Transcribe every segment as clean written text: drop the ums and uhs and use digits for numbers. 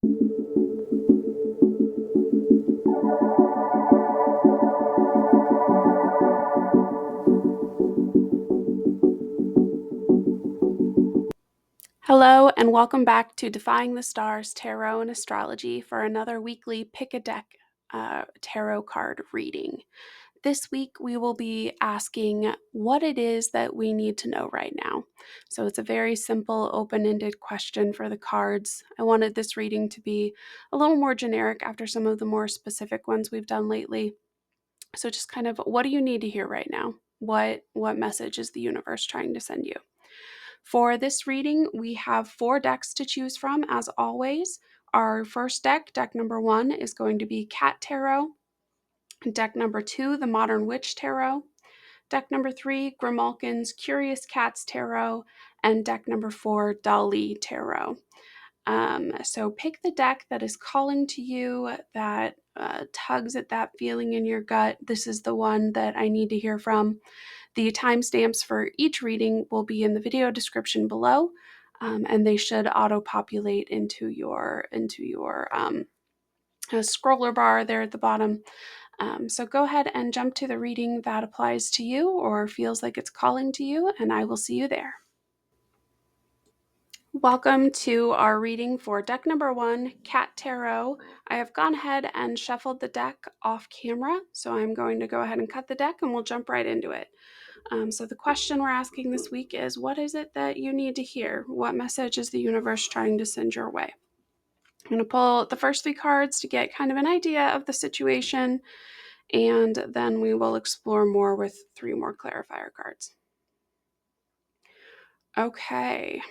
Hello, and welcome back to Defying the Stars Tarot and Astrology for another weekly Pick a Deck tarot card reading. This week, we will be asking what it is that we need to know right now. So it's a very simple, open-ended question for the cards. I wanted this reading to be a little more generic after some of the more specific ones we've done lately. So just kind of, what do you need to hear right now? What message is the universe trying to send you? For this reading, we have 4 decks to choose from, as always. Our first deck, deck number 1, is going to be Cat Tarot. Deck number 2, the Modern Witch Tarot. Deck number 3, Grimalkin's Curious Cats Tarot. And deck number 4, Dali Tarot. So pick the deck that is calling to you, that tugs at that feeling in your gut. This is the one that I need to hear from. The timestamps for each reading will be in the video description below, and they should auto-populate into your scroller bar there at the bottom. So go ahead and jump to the reading that applies to you or feels like it's calling to you, and I will see you there. Welcome to our reading for deck number 1, Cat Tarot. I have gone ahead and shuffled the deck off camera, so I'm going to go ahead and cut the deck and we'll jump right into it. So the question we're asking this week is, what is it that you need to hear? What message is the universe trying to send your way? I'm going to pull the first 3 cards to get kind of an idea of the situation, and then we will explore more with 3 more clarifier cards. Okay.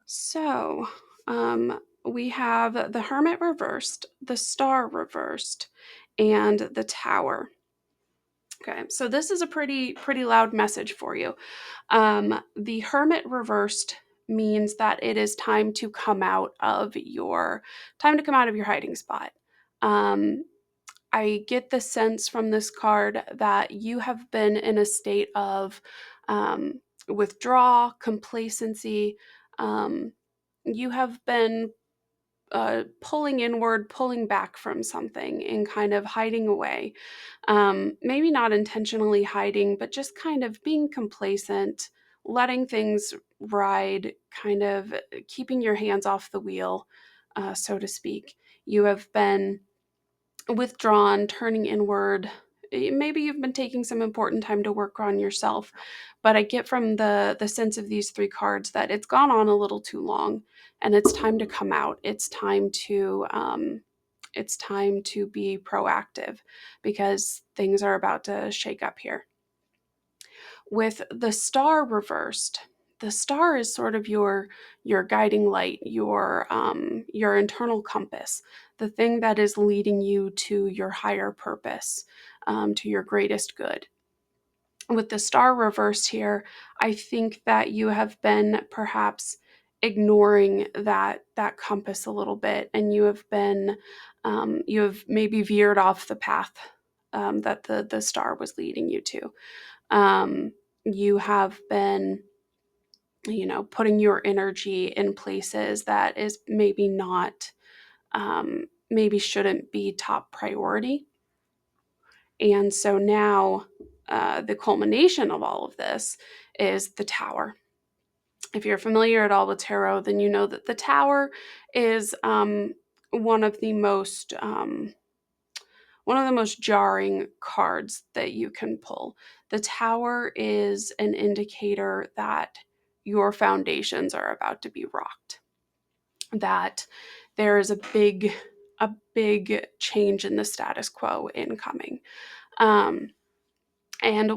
So we have the Hermit reversed, the Star reversed, and the Tower. Okay, so this is a pretty loud message for you. The Hermit reversed means that it is time to come out of your hiding spot. I get the sense from this card that you have been in a state of withdrawal, complacency. You have been pulling inward, pulling back from something and kind of hiding away. Maybe not intentionally hiding, but just kind of being complacent, letting things ride, kind of keeping your hands off the wheel, so to speak. You have been withdrawn, turning inward. Maybe you've been taking some important time to work on yourself, but I get from the sense of these 3 cards that it's gone on a little too long, and it's time to come out. It's time to be proactive because things are about to shake up here. With the Star reversed, the Star is sort of your guiding light, your internal compass, the thing that is leading you to your higher purpose, to your greatest good. With the Star reversed here, I think that you have been perhaps ignoring that compass a little bit, and you have maybe veered off the path that the Star was leading you to. You have been, putting your energy in places that is maybe not, maybe shouldn't be top priority. And so now the culmination of all of this is the Tower. If you're familiar at all with tarot, then you know that the Tower is one of the most jarring cards that you can pull. The Tower is an indicator that your foundations are about to be rocked, that there is a big change in the status quo incoming. And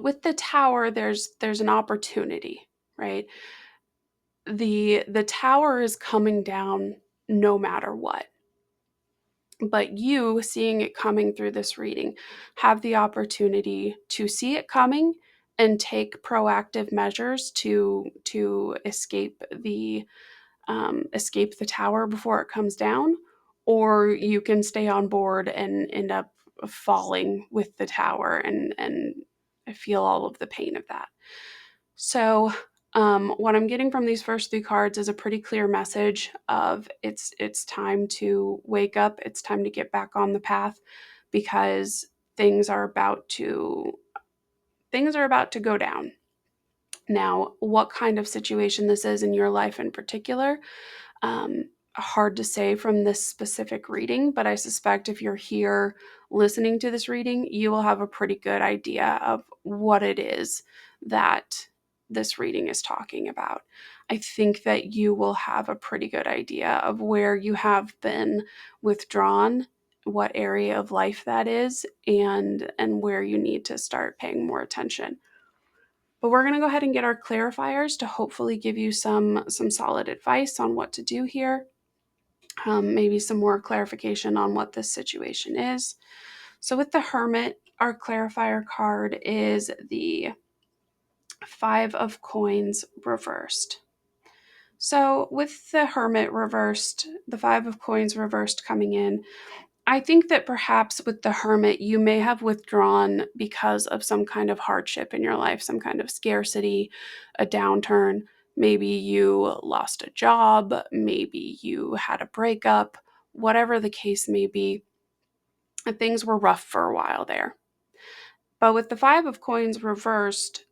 with the Tower, there's an opportunity, right? The Tower is coming down no matter what. But you, seeing it coming through this reading, have the opportunity to see it coming and take proactive measures to escape the Tower before it comes down, or you can stay on board and end up falling with the Tower and feel all of the pain of that. So What I'm getting from these first three cards is a pretty clear message of it's time to wake up, it's time to get back on the path, because things are about to go down. Now, what kind of situation this is in your life in particular, um, hard to say from this specific reading, but I suspect if you're here listening to this reading, you will have a pretty good idea of what it is that this reading is talking about. I think that you will have a pretty good idea of where you have been withdrawn, what area of life that is, and where you need to start paying more attention. But we're going to go ahead and get our clarifiers to hopefully give you some solid advice on what to do here. Maybe some more clarification on what this situation is. So with the Hermit, our clarifier card is the Five of Coins reversed. So with the Hermit reversed, the Five of Coins reversed coming in, I think that perhaps with the Hermit, you may have withdrawn because of some kind of hardship in your life, some kind of scarcity, a downturn. Maybe you lost a job, maybe you had a breakup, whatever the case may be. Things were rough for a while there. But with the Five of Coins reversed,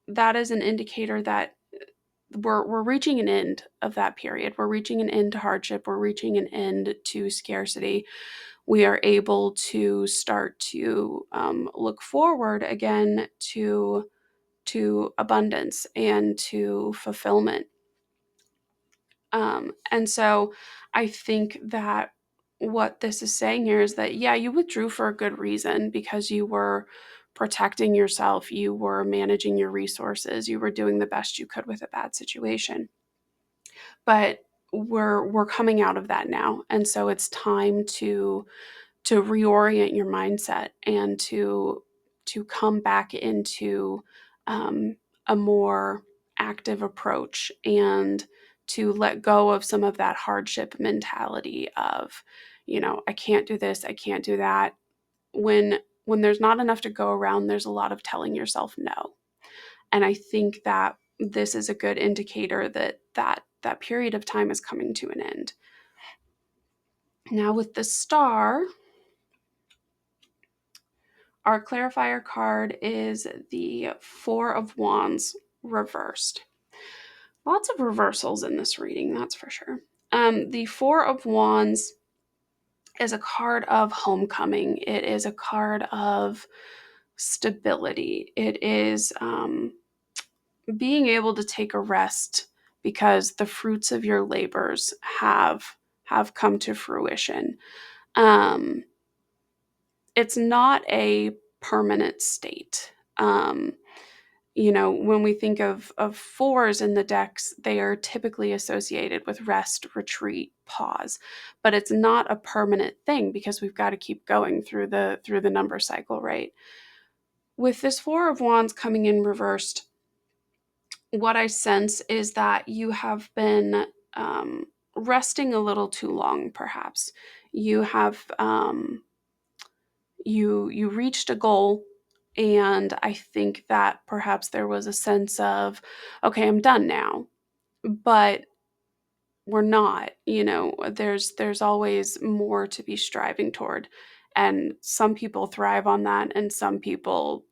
that is an indicator that we're reaching an end of that period. We're reaching an end to hardship. We're reaching an end to scarcity. We are able to start to look forward again to abundance and to fulfillment. And so I think that what this is saying here is that, yeah, you withdrew for a good reason, because you were protecting yourself, you were managing your resources, you were doing the best you could with a bad situation. But we're coming out of that now, and so it's time to reorient your mindset and to come back into a more active approach, and to let go of some of that hardship mentality of, I can't do this, I can't do that. When there's not enough to go around, there's a lot of telling yourself no. And I think that this is a good indicator that that period of time is coming to an end. Now with the Star, our clarifier card is the Four of Wands reversed. Lots of reversals in this reading, that's for sure. The Four of Wands is a card of homecoming. It is a card of stability. It is being able to take a rest because the fruits of your labors have come to fruition. Um, it's not a permanent state. When we think of fours in the decks, they are typically associated with rest, retreat, pause, but it's not a permanent thing, because we've got to keep going through the number cycle, right? With this Four of Wands coming in reversed, what I sense is that you have been resting a little too long, perhaps. You have you reached a goal, and I think that perhaps there was a sense of, okay, I'm done now. But we're not. There's always more to be striving toward, and some people thrive on that, and some people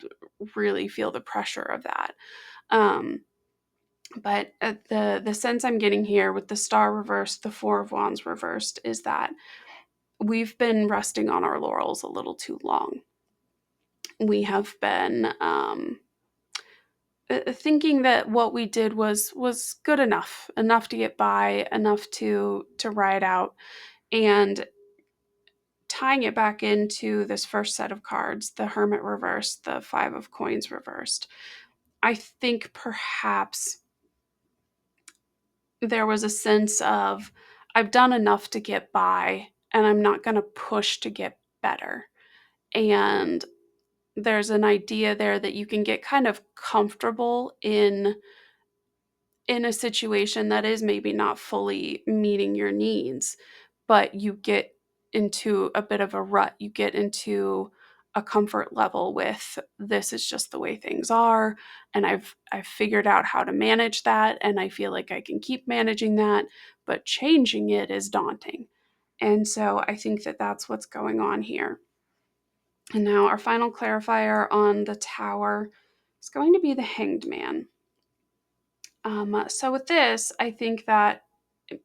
really feel the pressure of that. um but the sense I'm getting here with the Star reversed, the Four of Wands reversed, is that we've been resting on our laurels a little too long. We have been thinking that what we did was good enough to get by, enough to ride out, and tying it back into this first set of cards, the Hermit reversed, the Five of Coins reversed. I think perhaps there was a sense of, I've done enough to get by, and I'm not going to push to get better. And there's an idea there that you can get kind of comfortable in a situation that is maybe not fully meeting your needs, but you get into a bit of a rut. You get into a comfort level with this is just the way things are, and I've figured out how to manage that, and I feel like I can keep managing that, but changing it is daunting. And so I think that that's what's going on here. And now our final clarifier on the Tower is going to be the Hanged Man. So with this, I think that,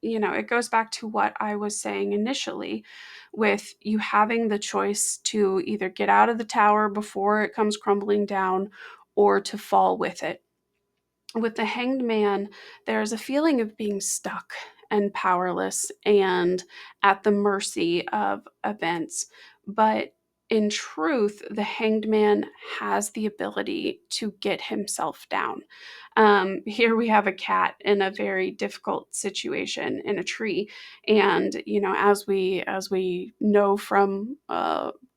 it goes back to what I was saying initially with you having the choice to either get out of the tower before it comes crumbling down or to fall with it. With the Hanged Man, there's a feeling of being stuck and powerless and at the mercy of events. But in truth, the Hanged Man has the ability to get himself down. Here we have a cat in a very difficult situation in a tree, and as we know from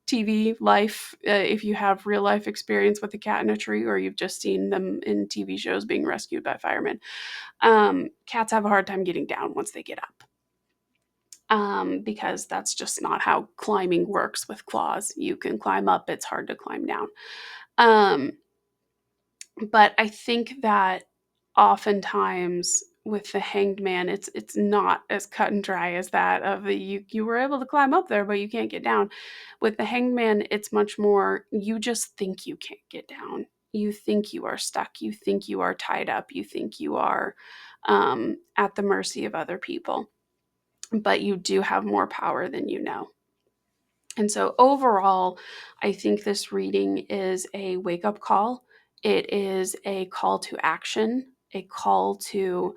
TV life, if you have real life experience with a cat in a tree, or you've just seen them in TV shows being rescued by firemen, cats have a hard time getting down once they get up. Because that's just not how climbing works with claws. You can climb up, it's hard to climb down. Um, but I think that oftentimes with the Hanged Man, it's not as cut and dry as that of the you were able to climb up there, but you can't get down. With the Hanged Man, it's much more you just think you can't get down. You think you are stuck. You think you are tied up. You think you are at the mercy of other people. But you do have more power than you know. And so overall, I think this reading is a wake up call. It is a call to action, a call to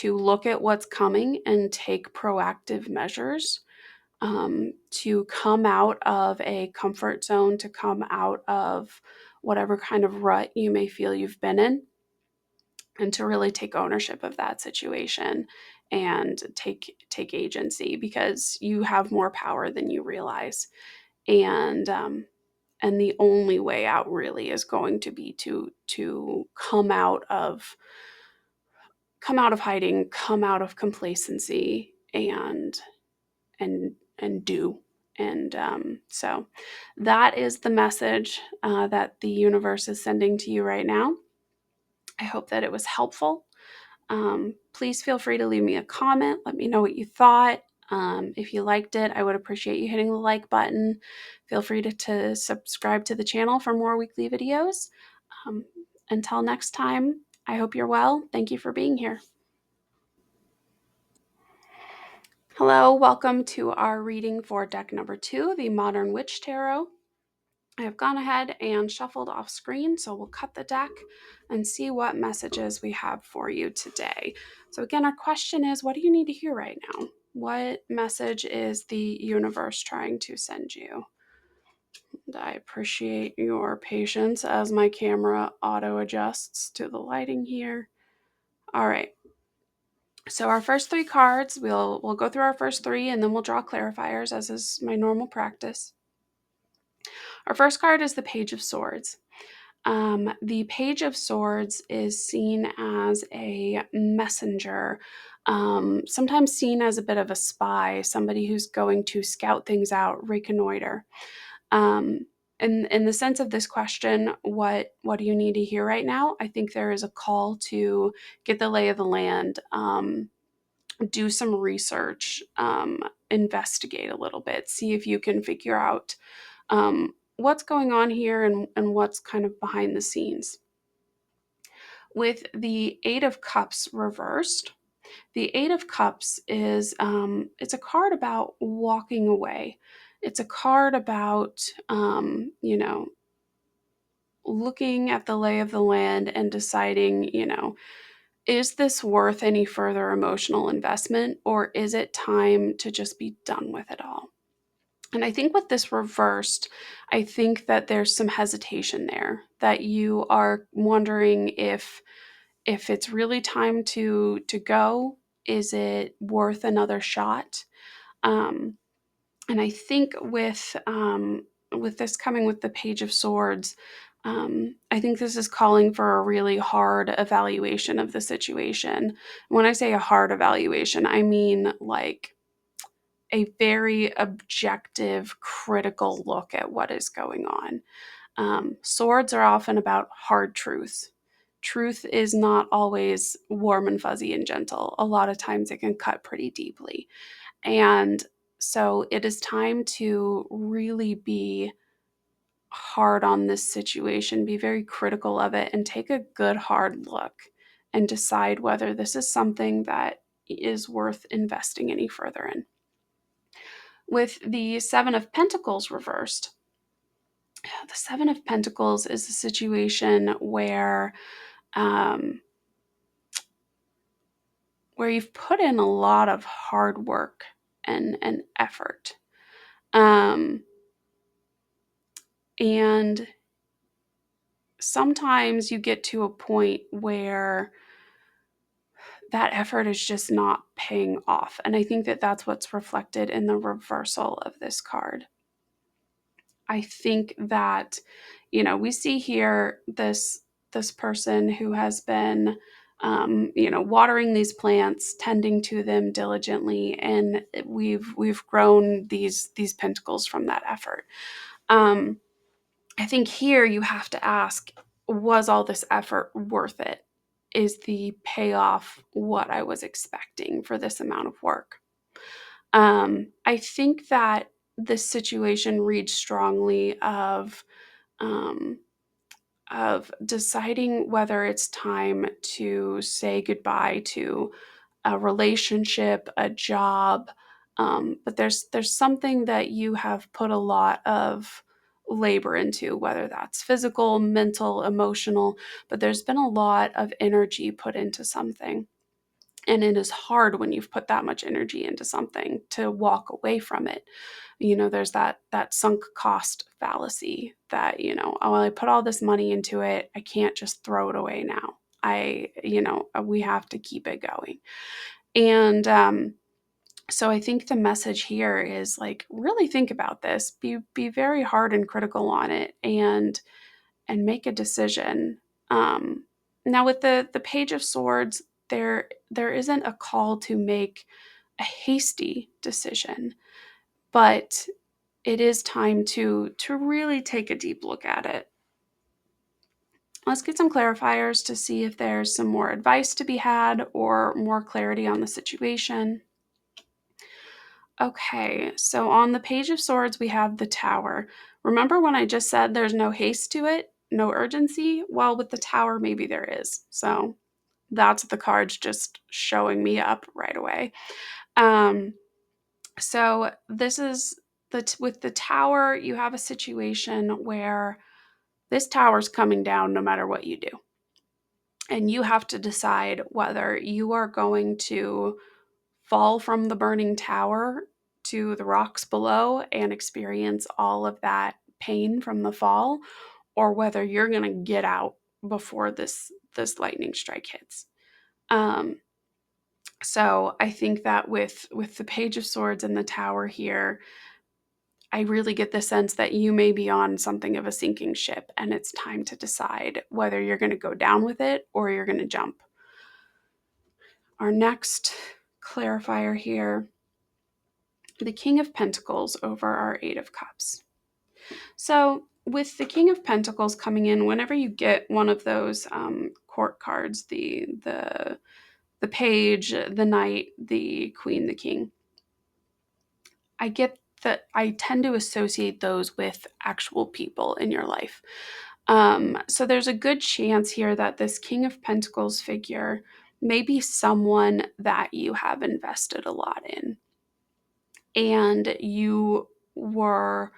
look at what's coming and take proactive measures, to come out of a comfort zone, to come out of whatever kind of rut you may feel you've been in, and to really take ownership of that situation and take agency, because you have more power than you realize. And the only way out really is going to be to come out of hiding, come out of complacency, and do. And so that is the message that the universe is sending to you right now. I hope that it was helpful. Please feel free to leave me a comment. Let me know what you thought. If you liked it, I would appreciate you hitting the like button. Feel free to subscribe to the channel for more weekly videos. Um, until next time, I hope you're well. Thank you for being here. Hello, welcome to our reading for deck number 2, the Modern Witch Tarot. I have gone ahead and shuffled off screen, so we'll cut the deck and see what messages we have for you today. So again, our question is, what do you need to hear right now? What message is the universe trying to send you? And I appreciate your patience as my camera auto adjusts to the lighting here. All right. So our first 3 cards, we'll go through our first 3 and then we'll draw clarifiers, as is my normal practice. Our first card is the Page of Swords. The Page of Swords is seen as a messenger, sometimes seen as a bit of a spy, somebody who's going to scout things out, reconnoiter. In the sense of this question, what do you need to hear right now? I think there is a call to get the lay of the land, do some research, investigate a little bit, see if you can figure out what's going on here and what's kind of behind the scenes. With the Eight of Cups reversed, the Eight of Cups is it's a card about walking away. It's a card about looking at the lay of the land and deciding, is this worth any further emotional investment, or is it time to just be done with it all? And I think with this reversed, I think that there's some hesitation there, that you are wondering if it's really time to go. Is it worth another shot? And I think with this coming with the Page of Swords, I think this is calling for a really hard evaluation of the situation. When I say a hard evaluation, I mean like a very objective, critical look at what is going on. Swords are often about hard truth. Truth is not always warm and fuzzy and gentle. A lot of times it can cut pretty deeply. And so it is time to really be hard on this situation, be very critical of it, and take a good hard look and decide whether this is something that is worth investing any further in. With the Seven of Pentacles reversed, the Seven of Pentacles is a situation um, where you've put in a lot of hard work and effort. And sometimes you get to a point where that effort is just not paying off. And I think that that's what's reflected in the reversal of this card. I think that, we see here this person who has been, watering these plants, tending to them diligently, and we've grown these pentacles from that effort. I think here you have to ask, was all this effort worth it? Is the payoff what I was expecting for this amount of work? I think that this situation reads strongly um, of deciding whether it's time to say goodbye to a relationship, a job. But there's something that you have put a lot of labor into, whether that's physical, mental, emotional, but there's been a lot of energy put into something. And it is hard when you've put that much energy into something to walk away from it. There's that sunk cost fallacy that, oh, well, I put all this money into it. I can't just throw it away now. We have to keep it going. And so I think the message here is like, really think about this, be very hard and critical on it, and make a decision. Now with the Page of Swords, there isn't a call to make a hasty decision, but it is time to really take a deep look at it. Let's get some clarifiers to see if there's some more advice to be had or more clarity on the situation. Okay, so on the Page of Swords, we have the Tower. Remember when I just said there's no haste to it, no urgency? Well, with the Tower, maybe there is. So that's the cards just showing me up right away. So this is with the Tower, you have a situation where this tower's coming down no matter what you do. And you have to decide whether you are going to fall from the burning tower to the rocks below and experience all of that pain from the fall, or whether you're going to get out before this lightning strike hits. So I think that with the Page of Swords and the Tower here, I really get the sense that you may be on something of a sinking ship, and it's time to decide whether you're going to go down with it or you're going to jump. Our next clarifier here, the King of Pentacles over our Eight of Cups. So with the King of Pentacles coming in, whenever you get one of those court cards, the Page, the Knight, the Queen, the King, I get that I tend to associate those with actual people in your life. So there's a good chance here that this King of Pentacles figure may be someone that you have invested a lot in, and you were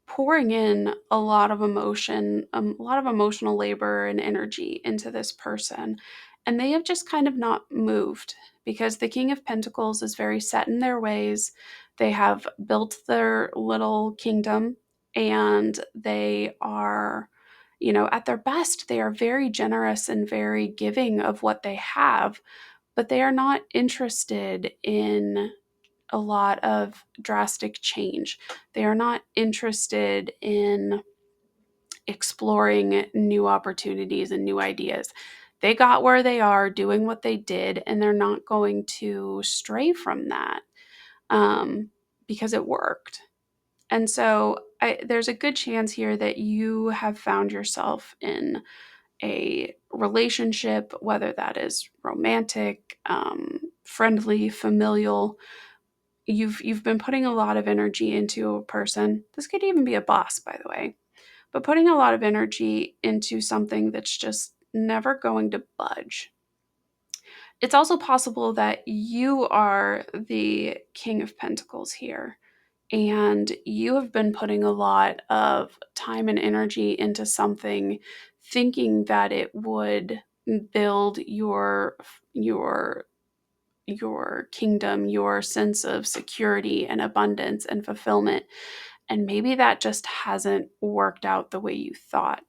pouring in a lot of emotion, a lot of emotional labor and energy into this person, and they have just kind of not moved, because the King of Pentacles is very set in their ways. They have built their little kingdom, and they are, at their best, they are very generous and very giving of what they have, but they are not interested in a lot of drastic change. They are not interested in exploring new opportunities and new ideas. They got where they are doing what they did, and they're not going to stray from that. because it worked. And so there's a good chance here that you have found yourself in a relationship, whether that is romantic, friendly, familial. You've been putting a lot of energy into a person. This could even be a boss, by the way, but putting a lot of energy into something that's just never going to budge. It's also possible that you are the King of Pentacles here, and you have been putting a lot of time and energy into something, thinking that it would build your kingdom, your sense of security and abundance and fulfillment. And maybe that just hasn't worked out the way you thought.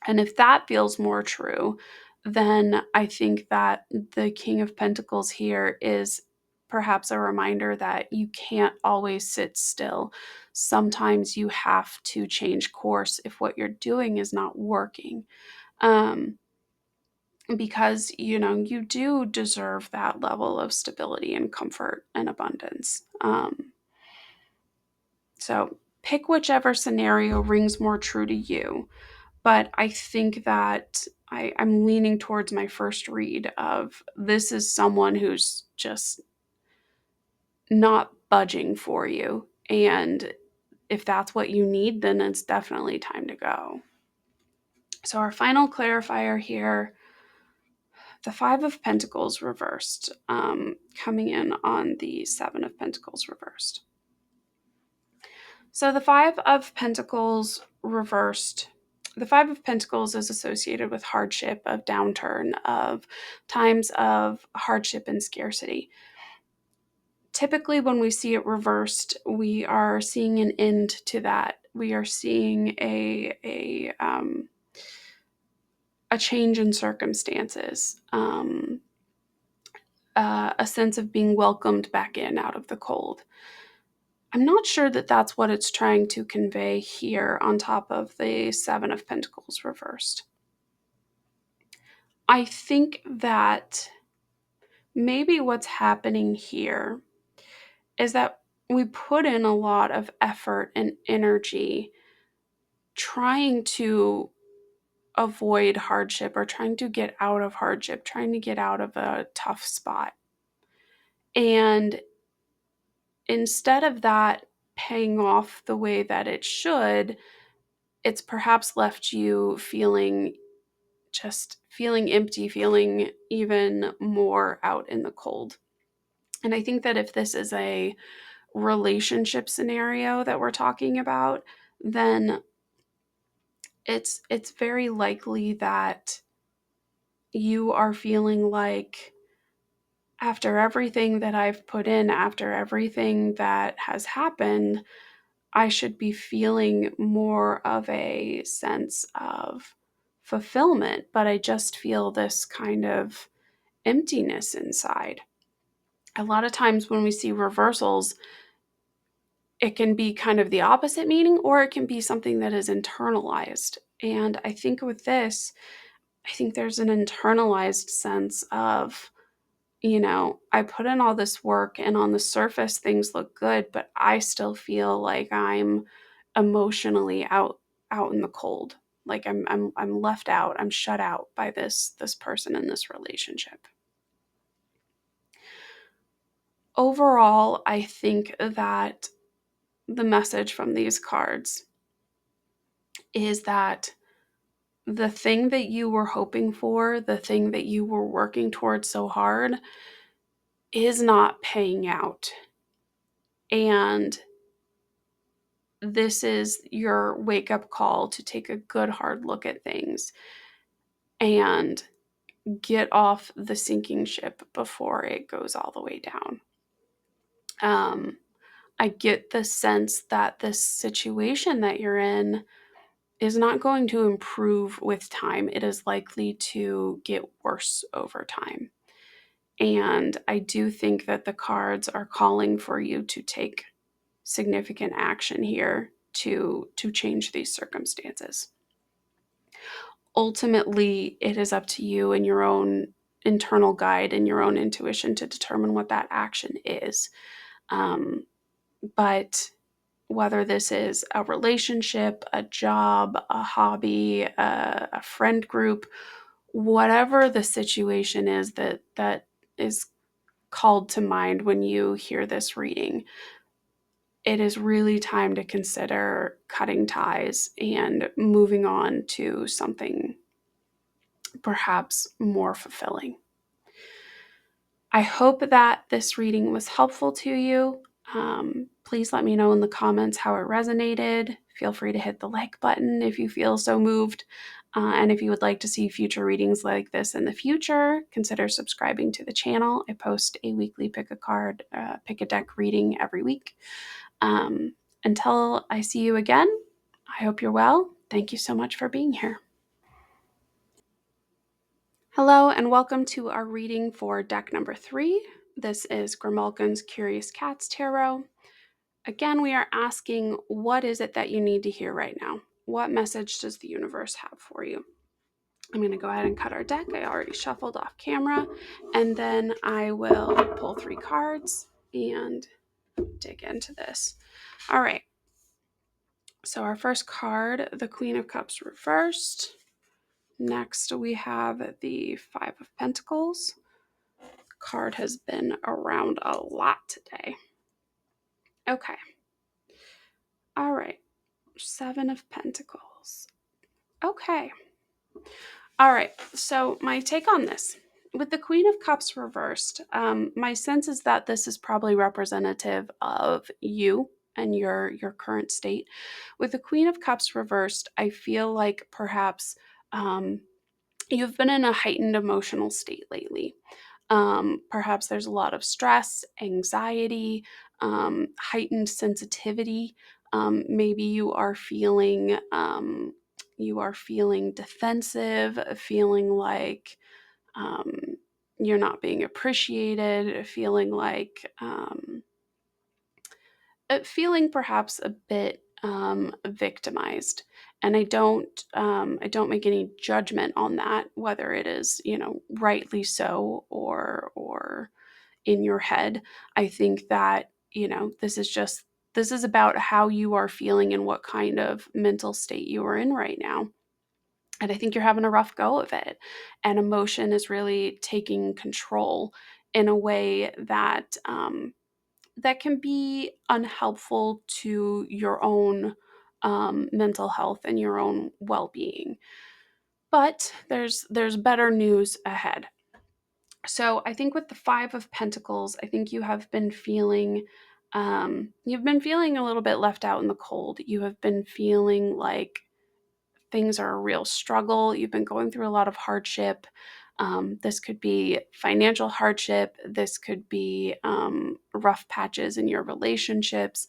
And if that feels more true, then I think that the King of Pentacles here is perhaps a reminder that you can't always sit still. Sometimes you have to change course if what you're doing is not working. Because, you do deserve that level of stability and comfort and abundance. So pick whichever scenario rings more true to you. But I think that I'm leaning towards my first read of this is someone who's just not budging for you. And if that's what you need, then it's definitely time to go. So our final clarifier here, the Five of Pentacles reversed, coming in on the Seven of Pentacles reversed. So the Five of Pentacles reversed. The Five of Pentacles is associated with hardship, of downturn, of times of hardship and scarcity. Typically, when we see it reversed, we are seeing an end to that. We are seeing a change in circumstances, a sense of being welcomed back in out of the cold. I'm not sure that that's what it's trying to convey here on top of the Seven of Pentacles reversed. I think that maybe what's happening here is that we put in a lot of effort and energy trying to avoid hardship or trying to get out of hardship, trying to get out of a tough spot. And instead of that paying off the way that it should, it's perhaps left you feeling empty, feeling even more out in the cold. And I think that if this is a relationship scenario that we're talking about, then it's very likely that you are feeling like, after everything that I've put in, after everything that has happened, I should be feeling more of a sense of fulfillment, but I just feel this kind of emptiness inside. A lot of times when we see reversals, it can be kind of the opposite meaning, or it can be something that is internalized. And I think with this, I think there's an internalized sense of, I put in all this work and on the surface things look good, but I still feel like I'm emotionally out in the cold. Like I'm left out, I'm shut out by this person in this relationship. Overall, I think that the message from these cards is that the thing that you were hoping for, the thing that you were working towards so hard, is not paying out. And this is your wake-up call to take a good hard look at things and get off the sinking ship before it goes all the way down. I get the sense that this situation that you're in is not going to improve with time. It is likely to get worse over time. And I do think that the cards are calling for you to take significant action here to change these circumstances. Ultimately, it is up to you and your own internal guide and your own intuition to determine what that action is. But whether this is a relationship, a job, a hobby, a friend group, whatever the situation is that is called to mind when you hear this reading, it is really time to consider cutting ties and moving on to something perhaps more fulfilling. I hope that this reading was helpful to you. Please let me know in the comments how it resonated. Feel free to hit the like button if you feel so moved. And if you would like to see future readings like this in the future, consider subscribing to the channel. I post a weekly pick a card, pick a deck reading every week. Until I see you again, I hope you're well. Thank you so much for being here. Hello, and welcome to our reading for deck number 3. This is Grimalkin's Curious Cats Tarot. Again, we are asking, what is it that you need to hear right now? What message does the universe have for you? I'm going to go ahead and cut our deck. I already shuffled off camera, and then I will pull 3 cards and dig into this. All right. So our first card, the Queen of Cups reversed. Next, we have the 5 of Pentacles. Card has been around a lot today. Okay. All right. 7 of Pentacles. Okay. All right. So my take on this. With the Queen of Cups reversed, my sense is that this is probably representative of you and your current state. With the Queen of Cups reversed, I feel like perhaps you've been in a heightened emotional state lately. Perhaps there's a lot of stress, anxiety, heightened sensitivity. Maybe you are feeling defensive, feeling like um, you're not being appreciated, feeling perhaps a bit victimized. And I don't make any judgment on that, whether it is, rightly so or in your head. I think that, this is about how you are feeling and what kind of mental state you are in right now. And I think you're having a rough go of it. And emotion is really taking control in a way that can be unhelpful to your own mental health and your own well-being. But there's better news ahead. So I think with the 5 of Pentacles, I think you've been feeling a little bit left out in the cold. You have been feeling like things are a real struggle. You've been going through a lot of hardship. This could be financial hardship. This could be rough patches in your relationships.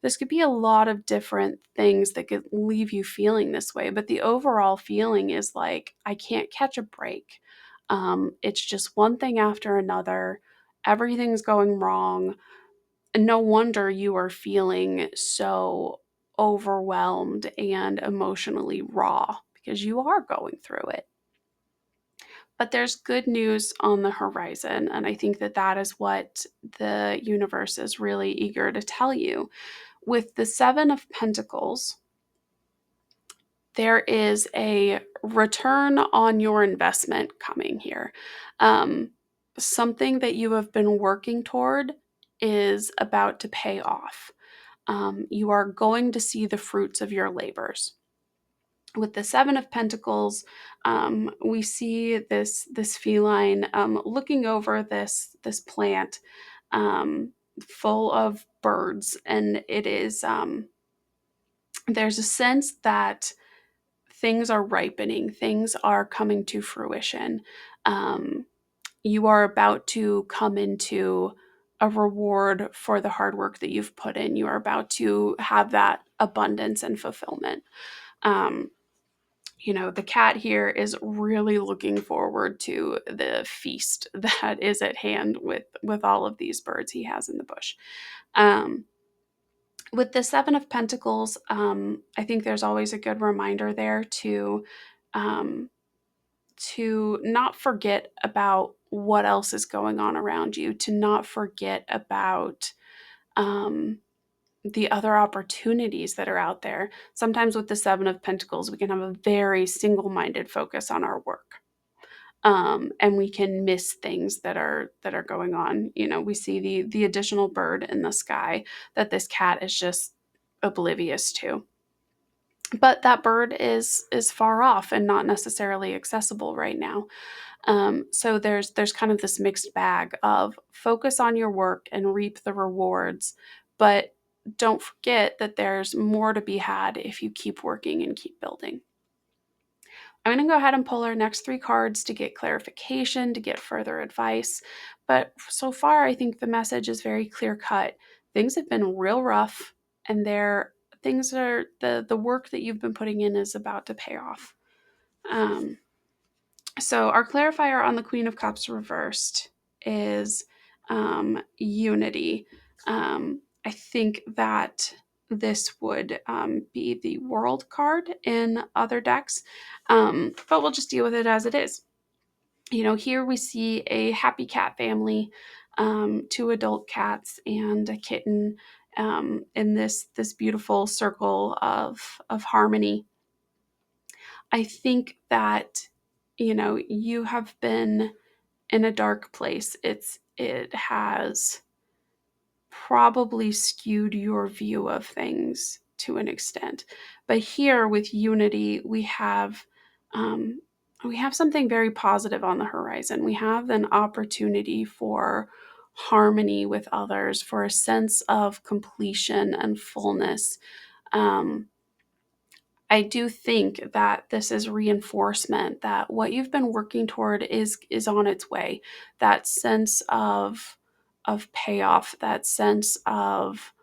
This could be a lot of different things that could leave you feeling this way. But the overall feeling is like, I can't catch a break. It's just one thing after another. Everything's going wrong. And no wonder you are feeling so overwhelmed and emotionally raw because you are going through it. But there's good news on the horizon. And I think that that is what the universe is really eager to tell you. With the 7 of Pentacles, there is a return on your investment coming here. Something that you have been working toward is about to pay off. You are going to see the fruits of your labors. With the 7 of Pentacles, we see this feline looking over this plant full of birds, and it is there's a sense that things are ripening, things are coming to fruition. Um, you are about to come into a reward for the hard work that you've put in. You are about to have that abundance and fulfillment. Um, the cat here is really looking forward to the feast that is at hand with all of these birds he has in the bush. Um, with the 7 of Pentacles, I think there's always a good reminder there um, to not forget about what else is going on around you, to not forget about um, the other opportunities that are out there. Sometimes with the Seven of Pentacles, we can have a very single-minded focus on our work. And we can miss things that are going on. You know, we see the additional bird in the sky that this cat is just oblivious to. But that bird is far off and not necessarily accessible right now. So there's kind of this mixed bag of focus on your work and reap the rewards, but don't forget that there's more to be had if you keep working and keep building. I'm going to go ahead and pull our next 3 cards to get clarification, to get further advice. But so far, I think the message is very clear cut. Things have been real rough, and the work that you've been putting in is about to pay off. So our clarifier on the Queen of Cups reversed is unity. I think that this would be the World card in other decks, but we'll just deal with it as it is. You know, here we see a happy cat family, 2 adult cats and a kitten, in this beautiful circle of harmony. I think that, you know, you have been in a dark place. It has probably skewed your view of things to an extent. But here with unity, um, we have something very positive on the horizon. We have an opportunity for harmony with others, for a sense of completion and fullness. Um, I do think that this is reinforcement that what you've been working toward is on its way. That sense of payoff, that sense of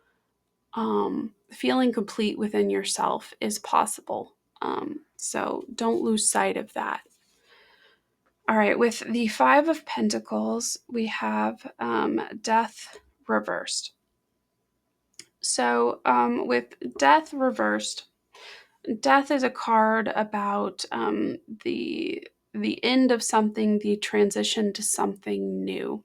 feeling complete within yourself is possible. So don't lose sight of that. All right, with the 5 of Pentacles, we have Death reversed. So with Death reversed, Death is a card about the end of something, the transition to something new.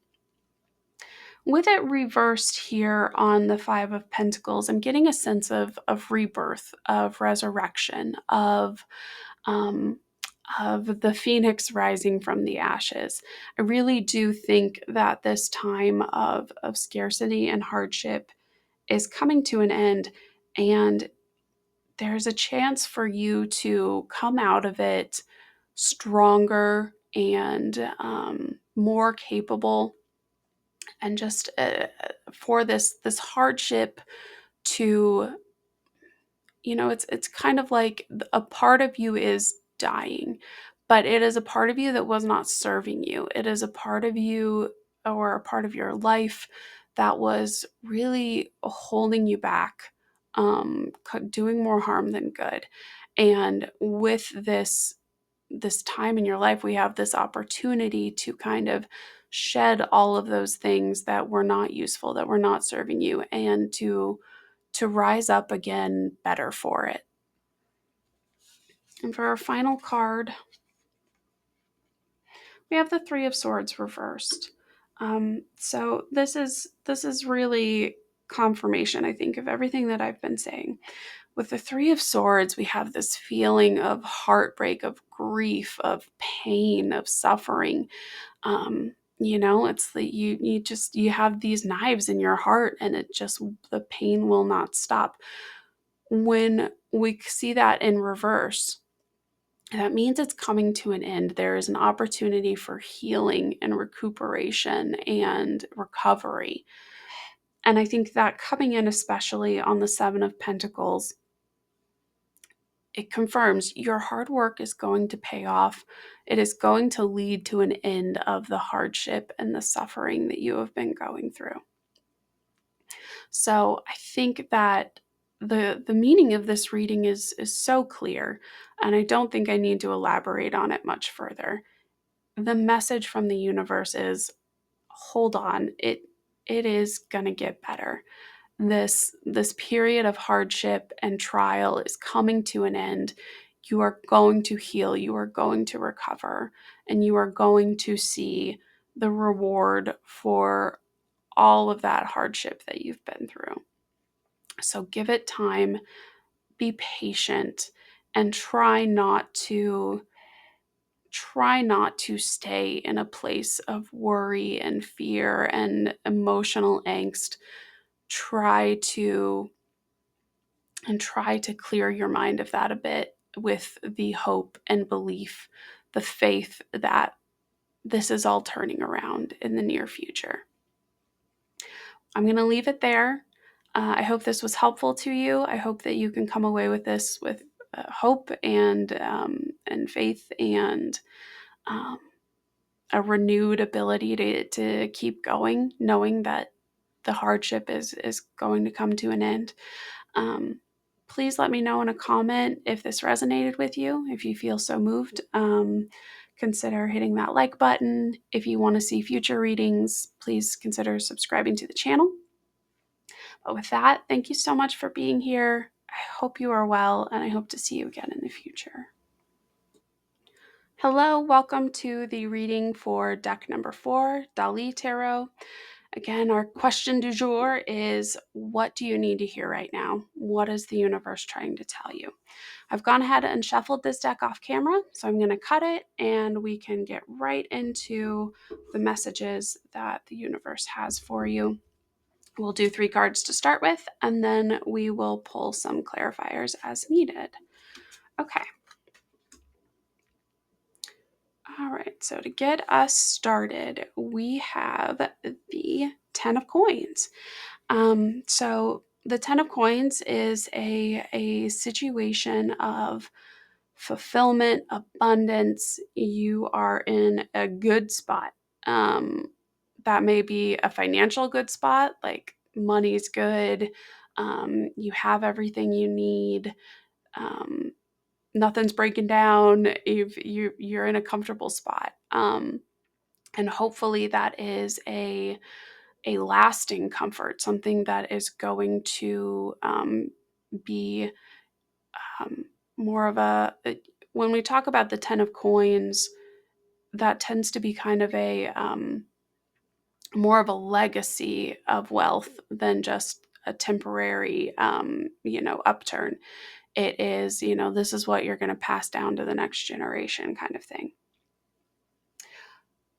With it reversed here on the 5 of Pentacles, I'm getting a sense of rebirth, of resurrection, um, of the phoenix rising from the ashes. I really do think that this time of scarcity and hardship is coming to an end, and there's a chance for you to come out of it stronger and more capable, and just for this hardship to, you know, it's kind of like a part of you is dying, but it is a part of you that was not serving you. It is a part of you, or a part of your life, that was really holding you back, doing more harm than good. And with this time in your life, we have this opportunity to kind of shed all of those things that were not useful, that were not serving you, and to rise up again better for it. And for our final card, we have the 3 of Swords reversed. So this is really confirmation, I think, of everything that I've been saying. With the 3 of Swords, we have this feeling of heartbreak, of grief, of pain, of suffering. You know, it's that you have these knives in your heart, and the pain will not stop. When we see that in reverse, that means it's coming to an end. There is an opportunity for healing and recuperation and recovery. And I think that coming in, especially on the 7 of Pentacles, it confirms your hard work is going to pay off. It is going to lead to an end of the hardship and the suffering that you have been going through. So I think that the meaning of this reading is so clear, and I don't think I need to elaborate on it much further. The message from the universe is, hold on, it is going to get better. This period of hardship and trial is coming to an end. You are going to heal, you are going to recover, and you are going to see the reward for all of that hardship that you've been through. So give it time, be patient, and try not to stay in a place of worry and fear and emotional angst. Try to try to clear your mind of that a bit with the hope and belief, the faith that this is all turning around in the near future. I'm going to leave it there. I hope this was helpful to you. I hope that you can come away with this with hope and faith and um, a renewed ability to keep going, knowing that the hardship is going to come to an end. Um, Please let me know in a comment if this resonated with you. If you feel so moved, consider hitting that like button. If you want to see future readings, please consider subscribing to the channel. But with that, thank you so much for being here. I hope you are well, and I hope to see you again in the future. Hello, welcome to the reading for deck number 4, Dali Tarot. Again, our question du jour is, what do you need to hear right now? What is the universe trying to tell you? I've gone ahead and shuffled this deck off camera, so I'm going to cut it and we can get right into the messages that the universe has for you. We'll do 3 cards to start with, and then we will pull some clarifiers as needed. Okay. All right, so to get us started, we have the 10 of Coins. So the 10 of Coins is a situation of fulfillment, abundance. You are in a good spot. Um, that may be a financial good spot, like money's good. You have everything you need. Um, Nothing's breaking down. You're in a comfortable spot. And hopefully that is a lasting comfort, something that is going to be um, more of when we talk about the 10 of Coins, that tends to be kind of a more of a legacy of wealth than just a temporary upturn. It is, this is what you're going to pass down to the next generation kind of thing.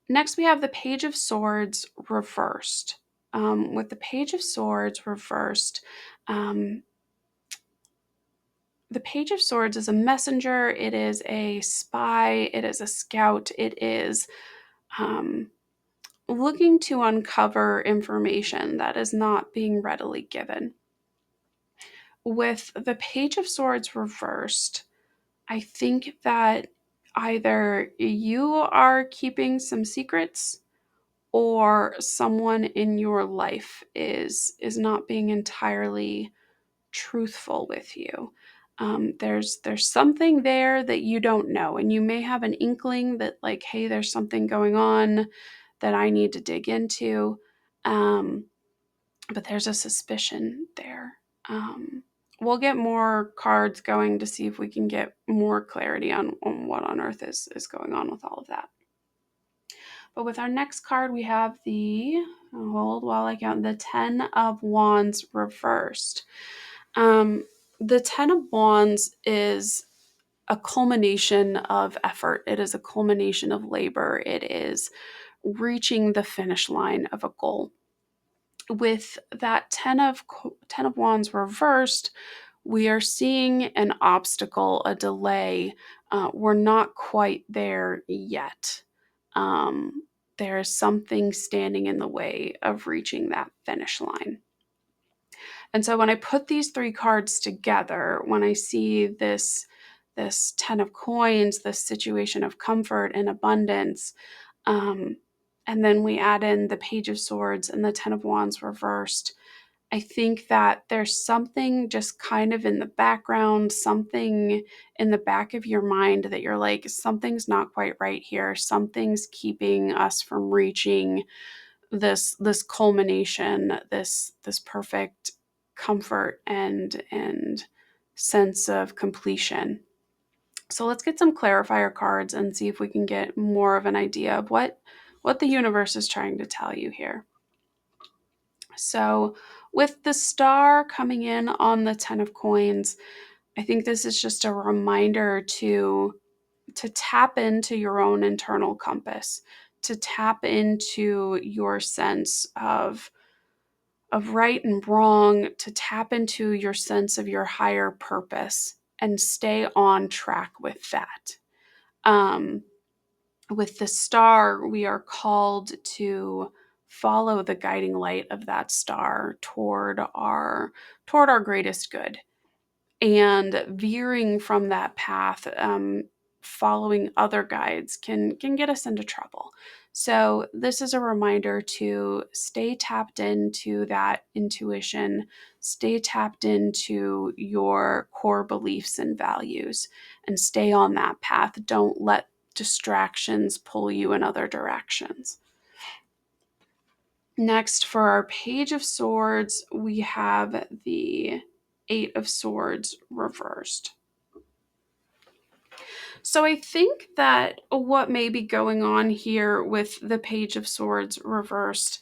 Next, we have the Page of Swords reversed. With the Page of Swords reversed, the Page of Swords is a messenger, it is a spy, it is a scout, it is looking to uncover information that is not being readily given. With the Page of Swords reversed, I think that either you are keeping some secrets or someone in your life is not being entirely truthful with you. There's something there that you don't know, and you may have an inkling that, like, hey, there's something going on that I need to dig into, but there's a suspicion there. We'll get more cards going to see if we can get more clarity on what on earth is going on with all of that. But with our next card, we have hold while I count, the 10 of Wands reversed. The 10 of Wands is a culmination of effort. It is a culmination of labor. It is reaching the finish line of a goal. With that 10 of Wands reversed, we are seeing an obstacle, a delay. We're not quite there yet. There is something standing in the way of reaching that finish line. And so when I put these 3 cards together, when I see this 10 of Coins, this situation of comfort and abundance, and then we add in the Page of Swords and the 10 of Wands reversed, I think that there's something just kind of in the background, something in the back of your mind that you're like, something's not quite right here. Something's keeping us from reaching this culmination, this perfect comfort and sense of completion. So let's get some clarifier cards and see if we can get more of an idea of what the universe is trying to tell you here. So with the star coming in on the 10 of coins, I think this is just a reminder to tap into your own internal compass, to tap into your sense of right and wrong, to tap into your sense of your higher purpose and stay on track with that. With the star, we are called to follow the guiding light of that star toward our greatest good, and veering from that path, following other guides can get us into trouble. So this is a reminder to stay tapped into that intuition, stay tapped into your core beliefs and values, and stay on that path. Don't let distractions pull you in other directions. Next, for our Page of Swords, we have the Eight of Swords reversed. So I think that what may be going on here with the Page of Swords reversed,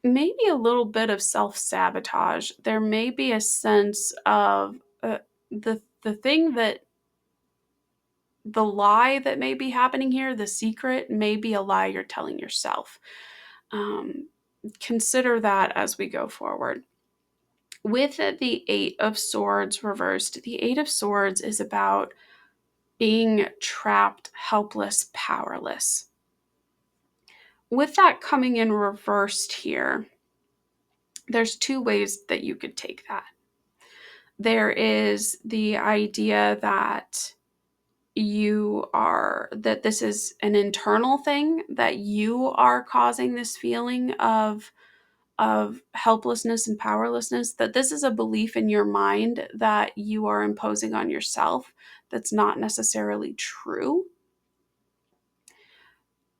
maybe a little bit of self-sabotage. There may be a sense of the thing that the lie that may be happening here, the secret, may be a lie you're telling yourself. Consider that as we go forward. With the Eight of Swords reversed, the Eight of Swords is about being trapped, helpless, powerless. With that coming in reversed here, there's two ways that you could take that. There is the idea that that this is an internal thing, that you are causing this feeling of helplessness and powerlessness, that this is a belief in your mind that you are imposing on yourself that's not necessarily true.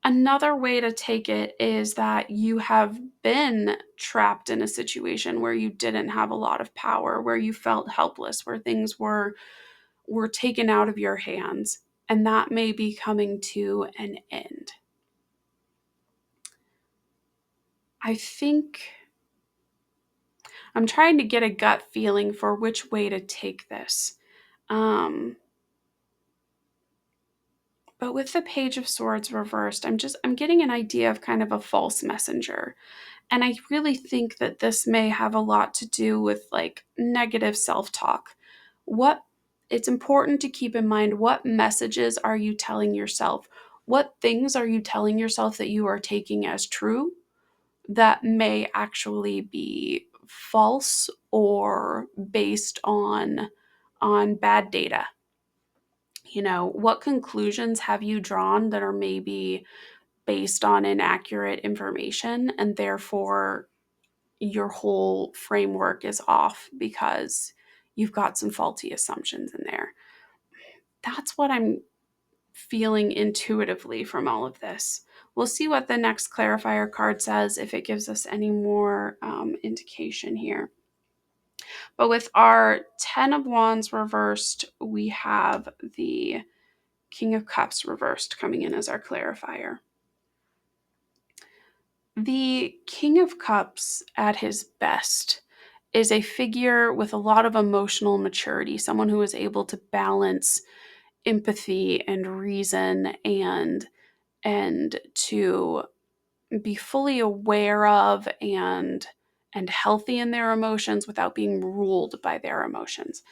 Another way to take it is that you have been trapped in a situation where you didn't have a lot of power, where you felt helpless, where things were taken out of your hands, and that may be coming to an end. I think I'm trying to get a gut feeling for which way to take this. But with the Page of Swords reversed, I'm getting an idea of kind of a false messenger. And I really think that this may have a lot to do with like negative self-talk. It's important to keep in mind, what messages are you telling yourself? What things are you telling yourself that you are taking as true that may actually be false or based on bad data? What conclusions have you drawn that are maybe based on inaccurate information, and therefore your whole framework is off because you've got some faulty assumptions in there? That's what I'm feeling intuitively from all of this. We'll see what the next clarifier card says, if it gives us any more indication here. But with our 10 of Wands reversed, we have the King of Cups reversed coming in as our clarifier. The King of Cups at his best is a figure with a lot of emotional maturity, someone who is able to balance empathy and reason, and to be fully aware of and healthy in their emotions without being ruled by their emotions.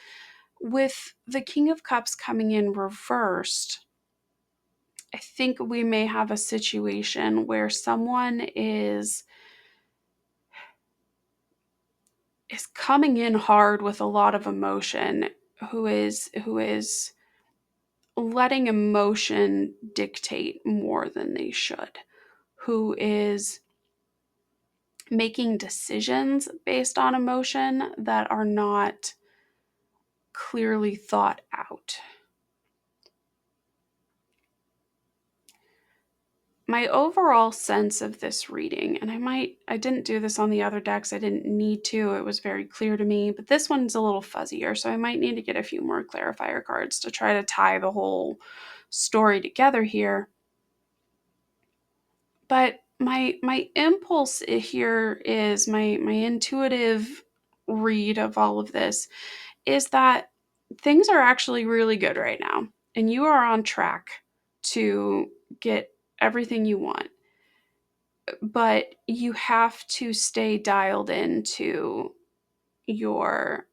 With the King of Cups coming in reversed, I think we may have a situation where someone is coming in hard with a lot of emotion, who is letting emotion dictate more than they should, who is making decisions based on emotion that are not clearly thought out. My overall sense of this reading, and I didn't do this on the other decks, I didn't need to, it was very clear to me, but this one's a little fuzzier, so I might need to get a few more clarifier cards to try to tie the whole story together here. But my impulse here is my intuitive read of all of this is that things are actually really good right now, and you are on track to get everything you want. But you have to stay dialed into your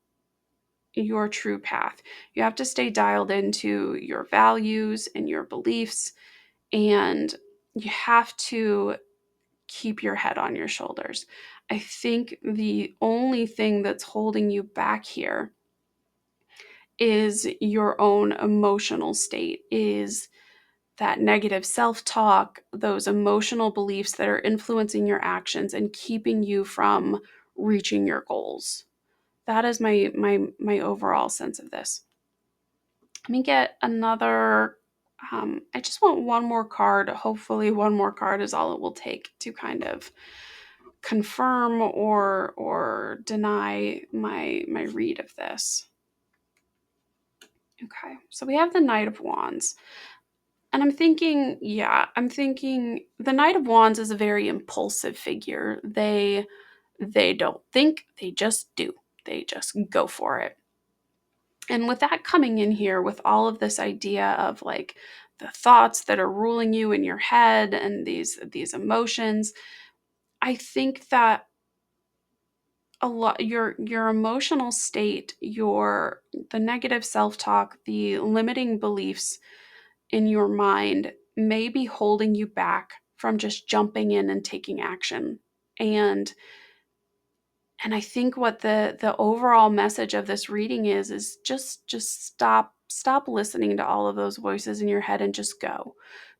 your true path. You have to stay dialed into your values and your beliefs, and you have to keep your head on your shoulders. I think the only thing that's holding you back here is your own emotional state, is that negative self-talk, those emotional beliefs that are influencing your actions and keeping you from reaching your goals. That is my overall sense of this. Let me get another. I just want one more card. Hopefully, one more card is all it will take to kind of confirm or deny my read of this. Okay, so we have the Knight of Wands. And I'm thinking the Knight of Wands is a very impulsive figure. They don't think, they just do. They just go for it. And with that coming in here, with all of this idea of like the thoughts that are ruling you in your head and these emotions, I think that a lot your emotional state, the negative self-talk, the limiting beliefs in your mind may be holding you back from just jumping in and taking action. And I think what the overall message of this reading is just stop listening to all of those voices in your head and just go,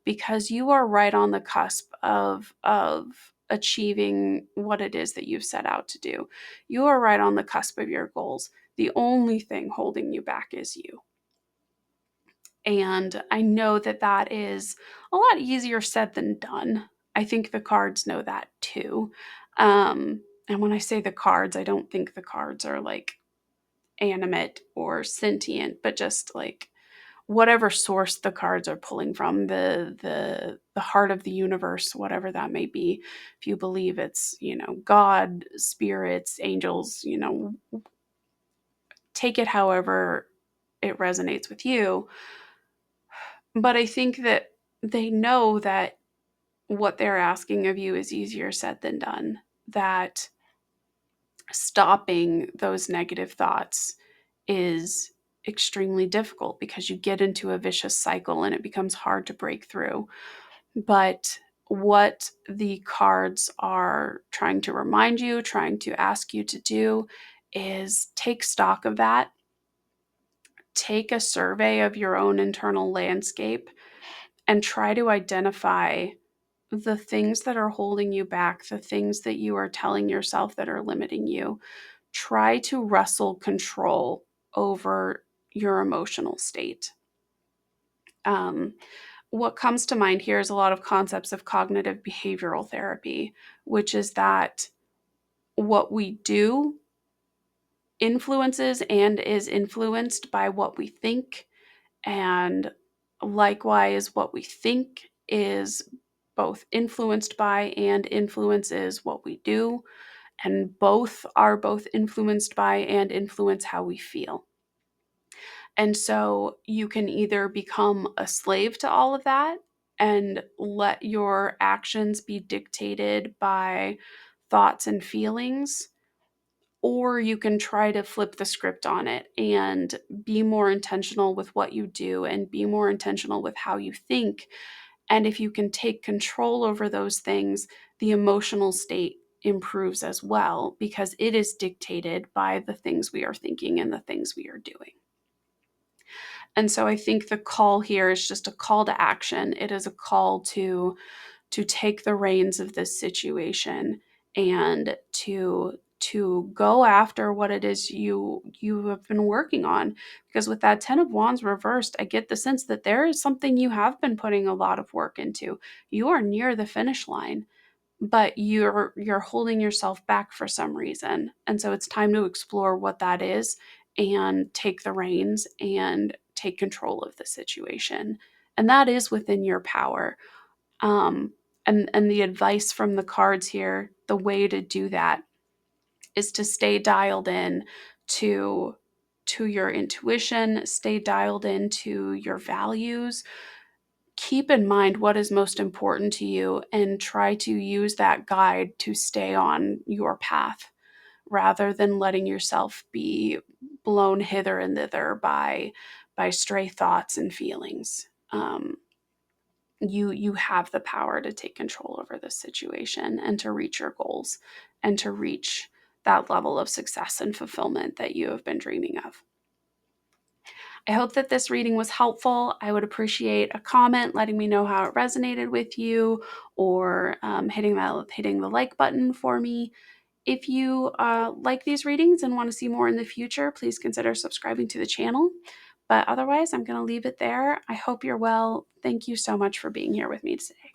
because you are right on the cusp of achieving what it is that you've set out to do. You are right on the cusp of your goals. The only thing holding you back is you. And I know that that is a lot easier said than done. I think the cards know that too. And when I say the cards, I don't think the cards are like animate or sentient, but just like whatever source the cards are pulling from, the heart of the universe, whatever that may be. If you believe it's, God, spirits, angels, take it however it resonates with you. But I think that they know that what they're asking of you is easier said than done, that stopping those negative thoughts is extremely difficult because you get into a vicious cycle and it becomes hard to break through. But what the cards are trying to remind you, trying to ask you to do, is take stock of that. Take a survey of your own internal landscape and try to identify the things that are holding you back, the things that you are telling yourself that are limiting you. Try to wrestle control over your emotional state. What comes to mind here is a lot of concepts of cognitive behavioral therapy, which is that what we do influences and is influenced by what we think, and likewise, what we think is both influenced by and influences what we do, and both are both influenced by and influence how we feel. And so you can either become a slave to all of that and let your actions be dictated by thoughts and feelings, or you can try to flip the script on it and be more intentional with what you do and be more intentional with how you think. And if you can take control over those things, the emotional state improves as well, because it is dictated by the things we are thinking and the things we are doing. And so I think the call here is just a call to action. It is a call to take the reins of this situation and to go after what it is you have been working on. Because with that 10 of Wands reversed, I get the sense that there is something you have been putting a lot of work into. You are near the finish line, but you're holding yourself back for some reason. And so it's time to explore what that is and take the reins and take control of the situation. And that is within your power. And the advice from the cards here, the way to do that is to stay dialed in to your intuition, stay dialed into your values. Keep in mind what is most important to you and try to use that guide to stay on your path rather than letting yourself be blown hither and thither by stray thoughts and feelings. You have the power to take control over this situation and to reach your goals and to reach that level of success and fulfillment that you have been dreaming of. I hope that this reading was helpful. I would appreciate a comment letting me know how it resonated with you, or hitting the like button for me. If you like these readings and want to see more in the future, please consider subscribing to the channel. But otherwise, I'm going to leave it there. I hope you're well. Thank you so much for being here with me today.